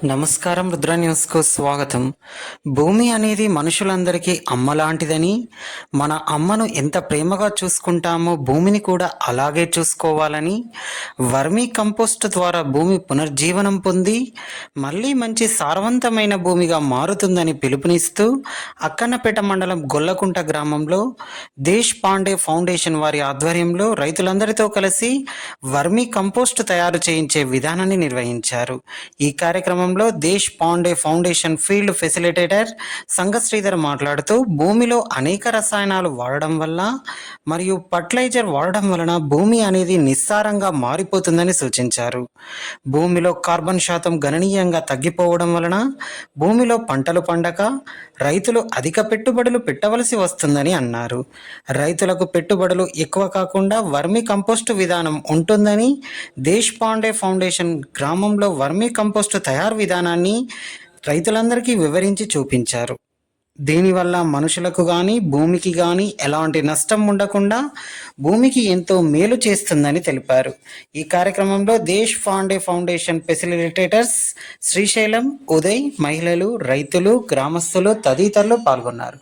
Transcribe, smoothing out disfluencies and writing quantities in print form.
నమస్కారం, రుద్ర న్యూస్కు స్వాగతం. భూమి అనేది మనుషులందరికీ అమ్మ లాంటిదని, మన అమ్మను ఎంత ప్రేమగా చూసుకుంటామో భూమిని కూడా అలాగే చూసుకోవాలని, వర్మీ కంపోస్ట్ ద్వారా భూమి పునర్జీవనం పొంది మళ్ళీ మంచి సారవంతమైన భూమిగా మారుతుందని పిలుపునిస్తూ అక్కన్నపేట మండలం గొల్లకుంట గ్రామంలో దేశ్ పాండే ఫౌండేషన్ వారి ఆధ్వర్యంలో రైతులందరితో కలిసి వర్మీ కంపోస్ట్ తయారు చేయించే విధానాన్ని నిర్వహించారు. ఈ కార్యక్రమంలో దేశ్ పాండే ఫౌండేషన్ ఫీల్డ్ ఫెసిలిటేటర్ సంఘ శ్రీధర్ మాట్లాడుతూ భూమిలో అనేక రసాయనాలు వాడడం వల్ల మరియు ఫర్టిలైజర్ వాడడం వలన భూమి అనేది నిస్సారంగా మారిపోతుందని సూచించారు. భూమిలో కార్బన్ శాతం గణనీయంగా తగ్గిపోవడం వలన భూమిలో పంటలు పండక రైతులు అధిక పెట్టుబడులు పెట్టవలసి వస్తుందని అన్నారు. రైతులకు పెట్టుబడులు ఎక్కువ కాకుండా వర్మీ కంపోస్ట్ విధానం ఉంటుందని దేశ్ పాండే ఫౌండేషన్ గ్రామంలో వర్మీ కంపోస్ట్ తయారు విధానాన్ని రైతులందరికీ వివరించి చూపించారు. దీనివల్ల మనుషులకు కానీ భూమికి కానీ ఎలాంటి నష్టం ఉండకుండా భూమికి ఎంతో మేలు చేస్తుందని తెలిపారు. ఈ కార్యక్రమంలో దేశ్ పాండే ఫౌండేషన్ ఫెసిలిటేటర్స్ శ్రీశైలం, ఉదయ్, మహిళలు, రైతులు, గ్రామస్తులు తదితరులు పాల్గొన్నారు.